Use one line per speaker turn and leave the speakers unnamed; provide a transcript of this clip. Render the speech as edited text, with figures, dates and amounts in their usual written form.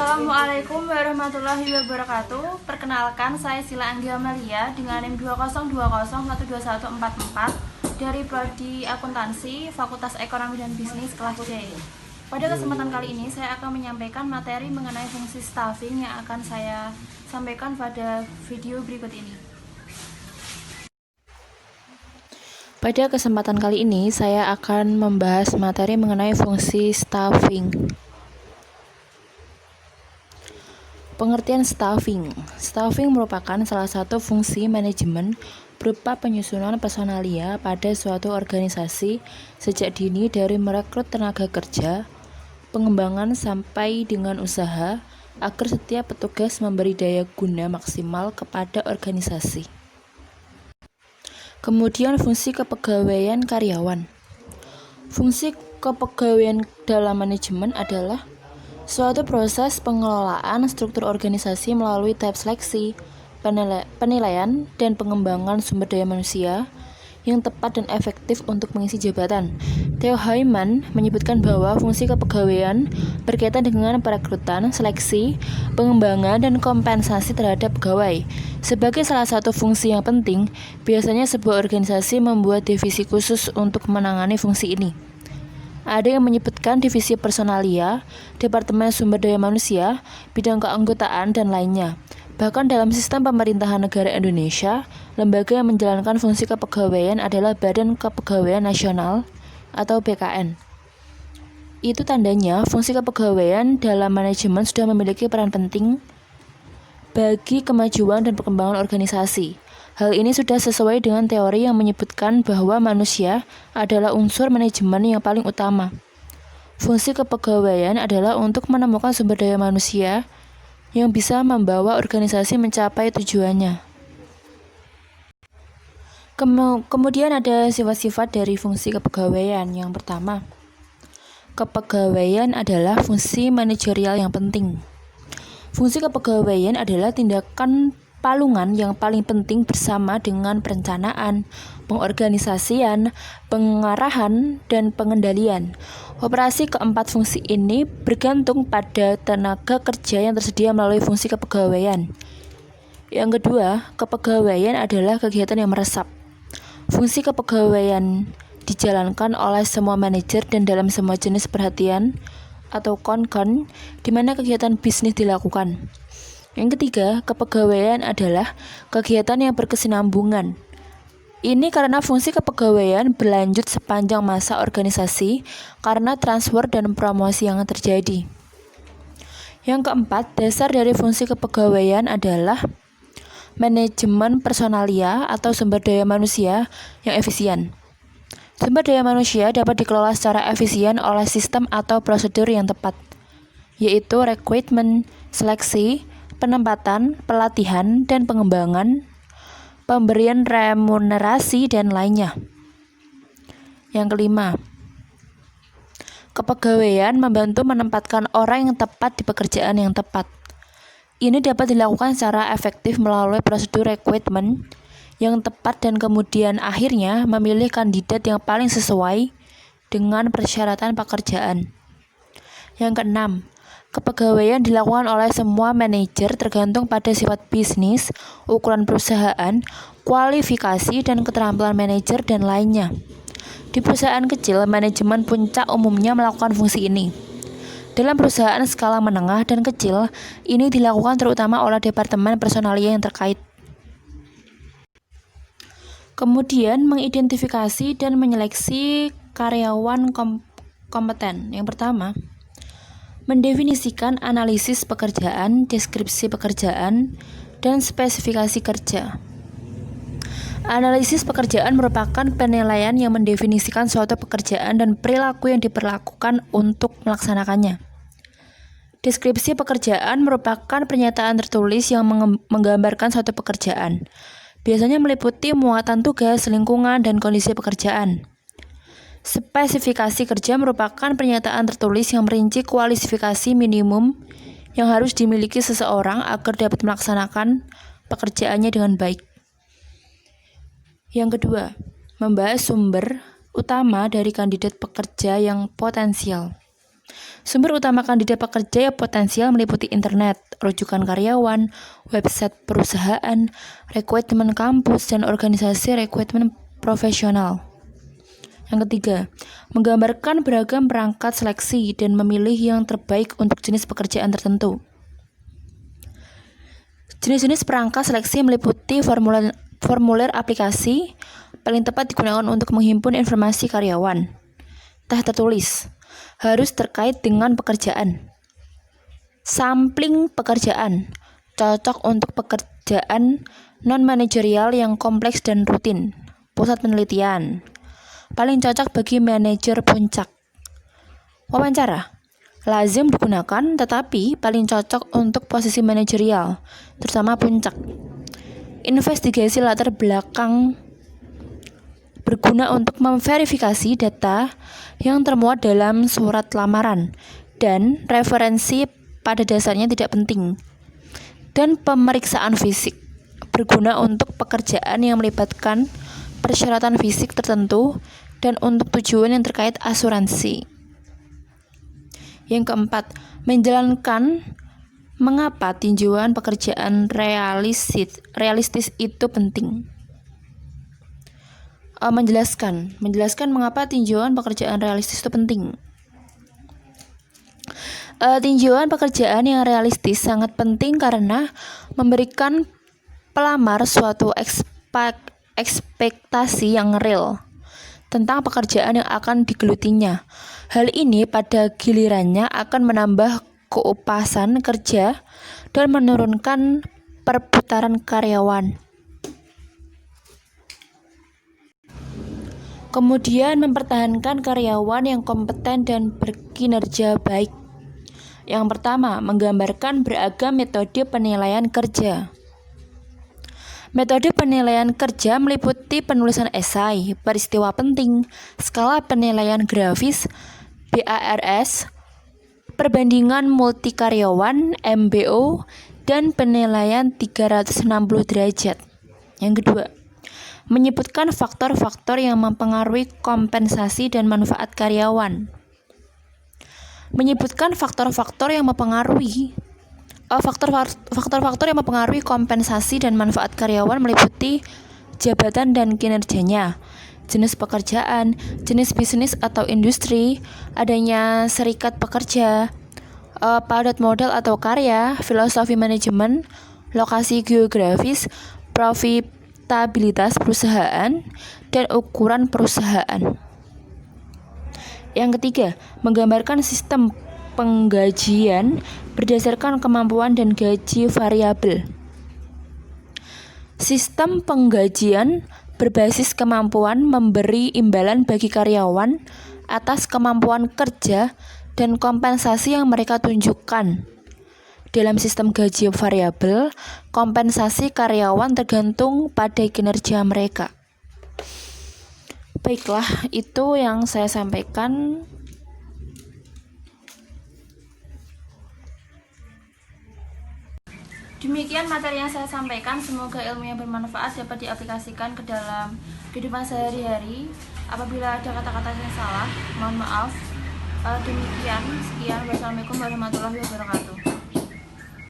Assalamualaikum warahmatullahi wabarakatuh. Perkenalkan, saya Sila Anggi Amalia dengan NIM 202012144 dari Prodi Akuntansi Fakultas Ekonomi dan Bisnis kelas C. Pada kesempatan kali ini saya akan menyampaikan materi mengenai fungsi staffing yang akan saya sampaikan pada video berikut ini.
Pada kesempatan kali ini saya akan membahas materi mengenai fungsi staffing. Pengertian staffing. Staffing merupakan salah satu fungsi manajemen berupa penyusunan personalia pada suatu organisasi sejak dini dari merekrut tenaga kerja, pengembangan sampai dengan usaha, agar setiap petugas memberi daya guna maksimal kepada organisasi. Kemudian fungsi kepegawaian karyawan. Fungsi kepegawaian dalam manajemen adalah suatu proses pengelolaan struktur organisasi melalui tahap seleksi, penilaian, dan pengembangan sumber daya manusia yang tepat dan efektif untuk mengisi jabatan. Theo Heyman menyebutkan bahwa fungsi kepegawaian berkaitan dengan perekrutan, seleksi, pengembangan, dan kompensasi terhadap pegawai. Sebagai salah satu fungsi yang penting, biasanya sebuah organisasi membuat divisi khusus untuk menangani fungsi ini. Ada yang menyebutkan divisi personalia, departemen sumber daya manusia, bidang keanggotaan, dan lainnya. Bahkan dalam sistem pemerintahan negara Indonesia, lembaga yang menjalankan fungsi kepegawaian adalah Badan Kepegawaian Nasional atau BKN. Itu tandanya fungsi kepegawaian dalam manajemen sudah memiliki peran penting bagi kemajuan dan perkembangan organisasi. Hal ini sudah sesuai dengan teori yang menyebutkan bahwa manusia adalah unsur manajemen yang paling utama. Fungsi kepegawaian adalah untuk menemukan sumber daya manusia yang bisa membawa organisasi mencapai tujuannya. Kemudian ada sifat-sifat dari fungsi kepegawaian. Yang pertama, kepegawaian adalah fungsi manajerial yang penting. Fungsi kepegawaian adalah tindakan palungan yang paling penting bersama dengan perencanaan, pengorganisasian, pengarahan, dan pengendalian. Operasi keempat fungsi ini bergantung pada tenaga kerja yang tersedia melalui fungsi kepegawaian. Yang kedua, kepegawaian adalah kegiatan yang meresap. Fungsi kepegawaian dijalankan oleh semua manajer dan dalam semua jenis perhatian atau konkon di mana kegiatan bisnis dilakukan. Yang ketiga, kepegawaian adalah kegiatan yang berkesinambungan. Ini karena fungsi kepegawaian berlanjut sepanjang masa organisasi karena transfer dan promosi yang terjadi. Yang keempat, dasar dari fungsi kepegawaian adalah manajemen personalia atau sumber daya manusia yang efisien. Sumber daya manusia dapat dikelola secara efisien oleh sistem atau prosedur yang tepat, yaitu rekrutmen, seleksi, penempatan, pelatihan, dan pengembangan, pemberian remunerasi, dan lainnya. Yang kelima, kepegawaian membantu menempatkan orang yang tepat di pekerjaan yang tepat. Ini dapat dilakukan secara efektif melalui prosedur rekrutmen yang tepat dan kemudian akhirnya memilih kandidat yang paling sesuai dengan persyaratan pekerjaan. Yang keenam, kepegawaian dilakukan oleh semua manajer tergantung pada sifat bisnis, ukuran perusahaan, kualifikasi, dan keterampilan manajer, dan lainnya. Di perusahaan kecil, manajemen puncak umumnya melakukan fungsi ini. Dalam perusahaan skala menengah dan kecil, ini dilakukan terutama oleh departemen personalia yang terkait. Kemudian, mengidentifikasi dan menyeleksi karyawan kompeten. Yang pertama, mendefinisikan analisis pekerjaan, deskripsi pekerjaan, dan spesifikasi kerja. Analisis pekerjaan merupakan penilaian yang mendefinisikan suatu pekerjaan dan perilaku yang diperlakukan untuk melaksanakannya. Deskripsi pekerjaan merupakan pernyataan tertulis yang menggambarkan suatu pekerjaan. Biasanya meliputi muatan tugas, lingkungan, dan kondisi pekerjaan. Spesifikasi kerja merupakan pernyataan tertulis yang merinci kualifikasi minimum yang harus dimiliki seseorang agar dapat melaksanakan pekerjaannya dengan baik. Yang kedua, membahas sumber utama dari kandidat pekerja yang potensial. Sumber utama kandidat pekerja yang potensial meliputi internet, rujukan karyawan, website perusahaan, rekrutmen kampus, dan organisasi rekrutmen profesional. Yang ketiga, menggambarkan beragam perangkat seleksi dan memilih yang terbaik untuk jenis pekerjaan tertentu. Jenis-jenis perangkat seleksi meliputi formulir aplikasi, paling tepat digunakan untuk menghimpun informasi karyawan. Tertulis, harus terkait dengan pekerjaan. Sampling pekerjaan, cocok untuk pekerjaan non-manajerial yang kompleks dan rutin. Pusat penelitian, paling cocok bagi manajer puncak. Wawancara, lazim digunakan tetapi paling cocok untuk posisi manajerial, terutama puncak. Investigasi latar belakang berguna untuk memverifikasi data yang termuat dalam surat lamaran dan referensi pada dasarnya tidak penting. Dan pemeriksaan fisik berguna untuk pekerjaan yang melibatkan persyaratan fisik tertentu dan untuk tujuan yang terkait asuransi. Yang keempat, menjalankan mengapa tinjauan pekerjaan realistis itu penting. Menjelaskan mengapa tinjauan pekerjaan realistis itu penting. Tinjauan pekerjaan yang realistis sangat penting karena memberikan pelamar suatu ekspektasi yang real tentang pekerjaan yang akan digelutinya. Hal ini pada gilirannya akan menambah keupasan kerja dan menurunkan perputaran karyawan. Kemudian mempertahankan karyawan yang kompeten dan berkinerja baik. Yang pertama, menggambarkan beragam metode penilaian kerja. Metode penilaian kerja meliputi penulisan esai, peristiwa penting, skala penilaian grafis, BARS, perbandingan multikaryawan, MBO, dan penilaian 360 derajat. Yang kedua, menyebutkan faktor-faktor yang mempengaruhi kompensasi dan manfaat karyawan. Menyebutkan faktor-faktor yang mempengaruhi kompensasi dan manfaat karyawan meliputi jabatan dan kinerjanya, jenis pekerjaan, jenis bisnis atau industri, adanya serikat pekerja, padat modal atau karya, filosofi manajemen, lokasi geografis, profitabilitas perusahaan, dan ukuran perusahaan. Yang ketiga, menggambarkan sistem penggajian berdasarkan kemampuan dan gaji variabel. Sistem penggajian berbasis kemampuan memberi imbalan bagi karyawan atas kemampuan kerja dan kompensasi yang mereka tunjukkan. Dalam sistem gaji variabel, kompensasi karyawan tergantung pada kinerja mereka. Baiklah, itu yang saya sampaikan.
Demikian materi yang saya sampaikan, semoga ilmu yang bermanfaat dapat diaplikasikan ke dalam kehidupan sehari-hari. Apabila ada kata-kata yang salah, mohon maaf. Demikian, sekian. Wassalamualaikum warahmatullahi wabarakatuh.